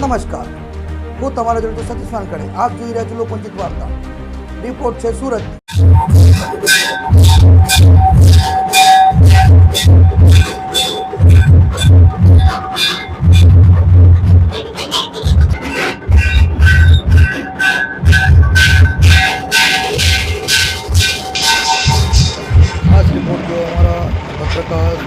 નમસ્કાર, હું તમારા જોડે સતીશ વાનખડે. આપ જોઈ રહ્યા છો લોકવંચિત વાર્તા. રિપોર્ટ છે સુરત. ખાસ રિપોર્ટ જો અમારા પત્રકાર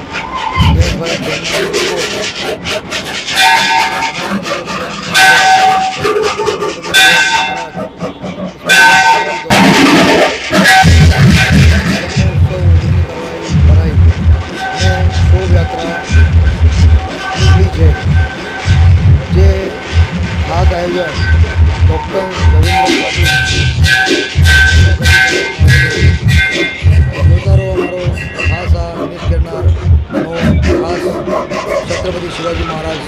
छत्रपति शिवाजी महाराज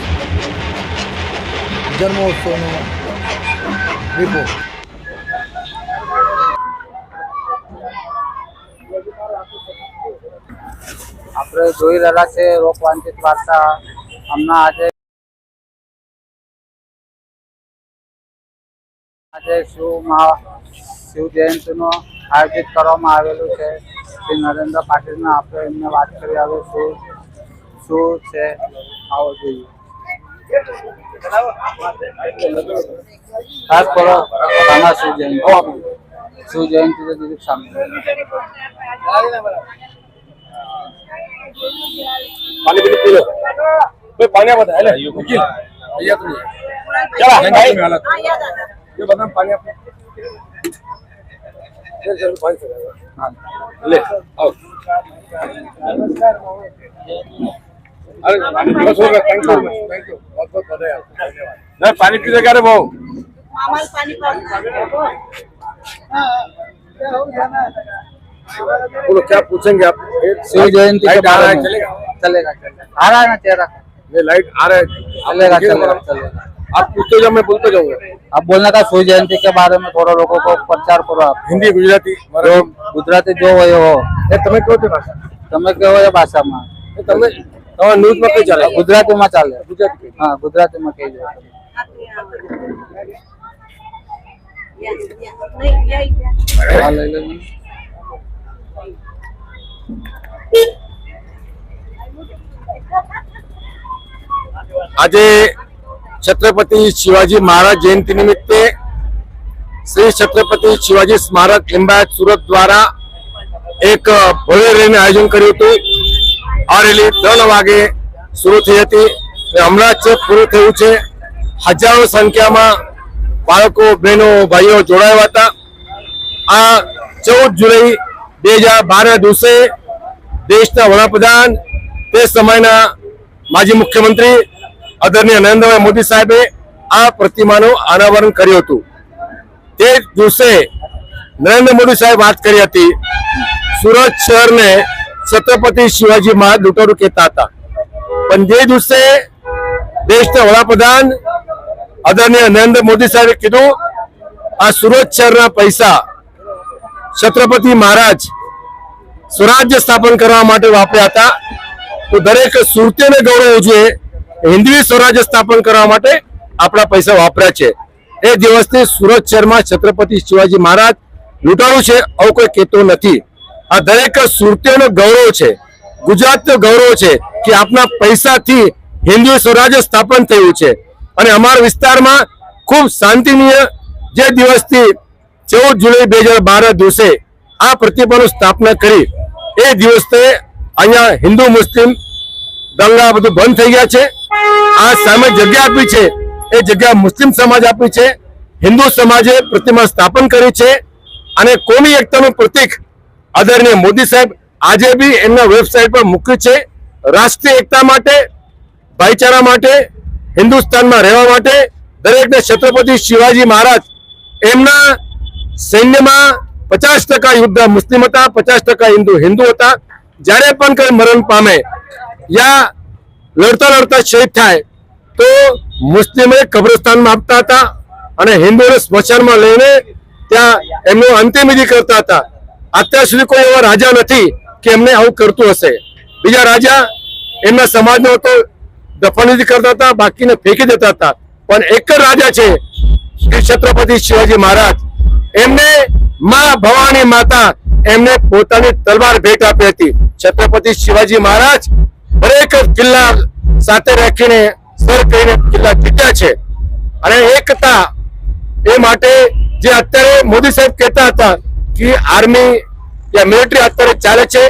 जन्मोत्सव रिपोर्ट. આપણે જોઈ રહ્યા છે લોકવાંચિત વાર્તા. હમણાં આજે શિવ જયંતિનું આયોજિત કરવામાં આવેલું છે. શ્રી નરેન્દ્ર પાટીલને આપણે એમને વાત કરી આવે શું છે આવો જોઈએ. ખાસ કરો ખાના શિવ જયંતિ તો દીદી સામે पानी पी लो कोई पानी बता है ना वकील भैया तुम चला भाई ये बता पानी आप ले आओ अरे बस हो गया. थैंक यू बहुत बहुत धन्यवाद. नहीं पानी पी ले क्या रे भाऊ पानी बोलो क्या पूछेंगे आप. शिव जयंती के बारे में चलेगा आ रहा है ना चेहरा. ये लाइट आ रहा है चलेगा. आप पूछते जाओ मैं बोलते जाऊंगा. आप बोलना था शिव जयंती के बारे में थोड़ा लोगों को प्रचार करो. आप हिंदी गुजराती जो गुजराती जो હોય हो તમે કેવો છો ભાષા તમે કેવો એ ભાષામાં તમે તમારા ન્યૂઝમાં કઈ ચાલે ગુજરાતીમાં ચાલે. ગુજરાતી હા ગુજરાતીમાં કહી દો. હા લઈ લે. આજે छत्रपति शिवाजी महाराज जयंती निमित्ते श्री छत्रपति शिवाजी स्मारक लिंबायत सूरत द्वारा एक भव्य રેલીનું આયોજન કર્યું હતું. આ રેલી 3 વાગે શરૂ થઈ હતી. હમણાં જ પૂરું થયું છે. હજારો સંખ્યામાં બાળકો બહેનો ભાઈઓ જોડાયા હતા. આ 14 જુલાઈ 2012 દિવસે દેશના વડાપ્રધાન તે સમયના માજી મુખ્યમંત્રી આદરણીય નરેન્દ્રભાઈ મોદી સાહેબે આ પ્રતિમાનું અનાવરણ કર્યું હતું. તે દિવસે નરેન્દ્ર મોદી સાહેબ વાત કરી હતી. સુરત શહેરને છત્રપતિ શિવાજી મહારાજ લૂંટારૂ કહેતા હતા. પણ જે દિવસે દેશના વડાપ્રધાન આદરણીય નરેન્દ્ર મોદી સાહેબે કીધું આ સુરત શહેરના પૈસા છત્રપતિ મહારાજ સ્વરાજ્ય સ્થાપન કરવા માટે વાપર્યા હતા. તો દરેક સુરતીઓને ગૌરવ જોઈએ. हिंदवी स्वराज्य स्थापन करवा माटे आपड़ा पैसा वापरा छे. ए दिवसथी सूरत शहरमां छत्रपति शिवाजी महाराज लूंटारू छे आव कोई कहेतो नथी. आ दरेक सुरतीओनो गौरव छे, गुजरातनो गौरव छे कि आपना पैसाथी हिंदवी स्वराज्य स्थापन थयुं छे. अने अमारा विस्तारमां खूब शांतिनीय जे दिवसथी 14 जुलाई 2012 दिवसे आ प्रतिमानु स्थापना करी ए दिवसे अहींया हिंदू मुस्लिम दंगा બધું બંધ થઈ ગયા છે. આ સામે જગ્યા આપી છે એ જગ્યા મુસ્લિમ સમાજ આપી છે. હિન્દુ સમાજે પ્રતિમા સ્થાપન કરી છે અને કોમી એકતાનું પ્રતીક આદરણીય મોદી સાહેબ આજે બી એમના વેબસાઇટ પર મૂક્યું છે. રાષ્ટ્રીય એકતા માટે, ભાઈચારા માટે, હિન્દુસ્તાનમાં રહેવા માટે દરેકને છત્રપતિ શિવાજી મહારાજ એમના સૈન્યમાં 50% યુદ્ધ મુસ્લિમ હતા, 50% હિન્દુ હતા. જ્યારે પણ કોઈ મરણ પામે या लड़ता लड़ता शहीद थाय तो मुस्लिम कब्रस्तान में आपता था અને હિન્દુઓને સ્મશાનમાં લઈને ત્યાં એમનો અંતિમ વિધિ કરતા હતા. અત્યાર સુધી કોઈ એવા રાજા નથી કે એમને આવું કરતું હશે. બીજા રાજા એમના સમાજનો તો દફનવિધિ કરતા હતા, બાકીને ફેંકી દેતા હતા. પણ એક જ રાજા છે શ્રી છત્રપતિ શિવાજી મહારાજ. એમને માં ભવાની માતા એમને પોતાની તલવાર ભેટ આપી હતી. છત્રપતિ શિવાજી મહારાજ દરેક કિલ્લા સાથે રાખીને સર કરીને કિલ્લા જીત્યા છે. અને એકતા એ માટે જે અત્યારે મોદી સાહેબ કહેતા હતા કે આર્મી યા મિલિટરી અત્યારે ચાલે છે,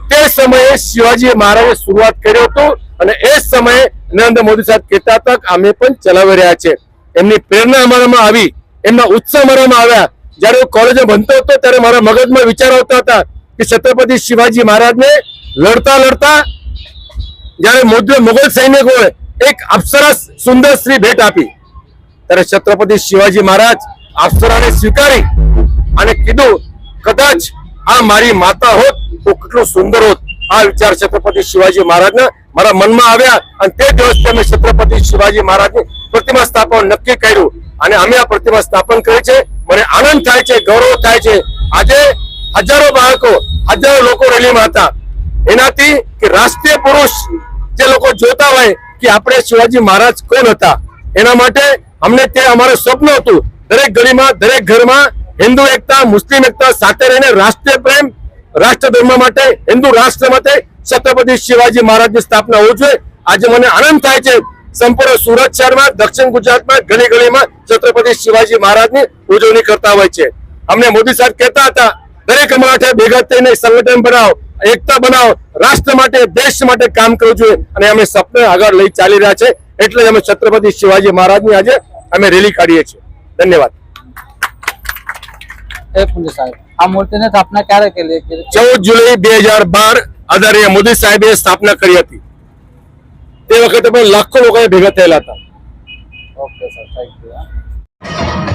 તે સમયે શિવાજી મહારાજે શરૂઆત કર્યો હતો અને એ સમયે નરેન્દ્ર મોદી સાહેબ કહેતા હતા કે અમે પણ ચલાવી રહ્યા છે. એમની પ્રેરણા અમારામાં આવી, એમના ઉત્સાહ અમારામાં આવ્યા. જયારે હું કોલેજમાં ભણતો હતો ત્યારે મારા મગજમાં વિચાર આવતા હતા કે છત્રપતિ શિવાજી મહારાજને લડતા લડતા જયારે મુઘલ સૈનિકોએ એક અપ્સરા સુંદર સ્ત્રી ભેટ આપી, ત્યારે છત્રપતિ શિવાજી મહારાજ અપ્સરાને સ્વીકારી અને કીધું કદાચ આ મારી માતા હોત તો કેટલું સુંદર હોત. આ વિચાર છત્રપતિ શિવાજી મહારાજના મારા મનમાં આવ્યા અને તે દિવસથી અમે છત્રપતિ શિવાજી મહારાજની પ્રતિમા સ્થાપન નક્કી કર્યું અને અમે આ પ્રતિમા સ્થાપન કરી છે. મને આનંદ થાય છે, ગૌરવ થાય છે. આજે હજારો બાળકો, હજારો લોકો રેલીમાં હતા. એનાથી કે રાષ્ટ્રીય પુરુષ જે લોકો જોતા હોય કે આપણે શિવાજી મહારાજ કોણ હતા, એના માટે અમને તે અમારું સ્વપ્ન હતું. દરેક ગલીમાં, દરેક ઘરમાં હિન્દુ એકતા, મુસ્લિમ એકતા સાથે રહીને રાષ્ટ્રીય પ્રેમ, રાષ્ટ્ર ધર્મ માટે, હિન્દુ રાષ્ટ્ર માટે છત્રપતિ શિવાજી મહારાજની સ્થાપના હોવી જોઈએ. આજે મને આનંદ થાય છે સંપૂર્ણ સુરત શહેરમાં, દક્ષિણ ગુજરાતમાં ગલી ગલીમાં છત્રપતિ શિવાજી મહારાજની ઉજવણી કરતા હોય છે. અમને મોદી સાહેબ કહેતા હતા દરેક મરાઠા ભેગા થઈને સંગઠન બનાવો, એકતા બનાવો, રાષ્ટ્ર માટે, દેશ માટે કામ કરવું જોઈએ અને અમે સપને આગળ લઈ ચાલી રહ્યા છે. એટલે જ અમે છત્રપતિ શિવાજી મહારાજની આજે અમે રેલી કાઢીએ છીએ. ધન્યવાદ. एक मिनिट साहेब, આ મૂર્તિની સ્થાપના ક્યારે કેલી? 14 જુલાઈ 2012 આદરણીય મોદી સાહેબે સ્થાપના કરી હતી. તે વખતે પણ લાખો લોકો ભેગા થયેલા હતા. Okay sir, thank you.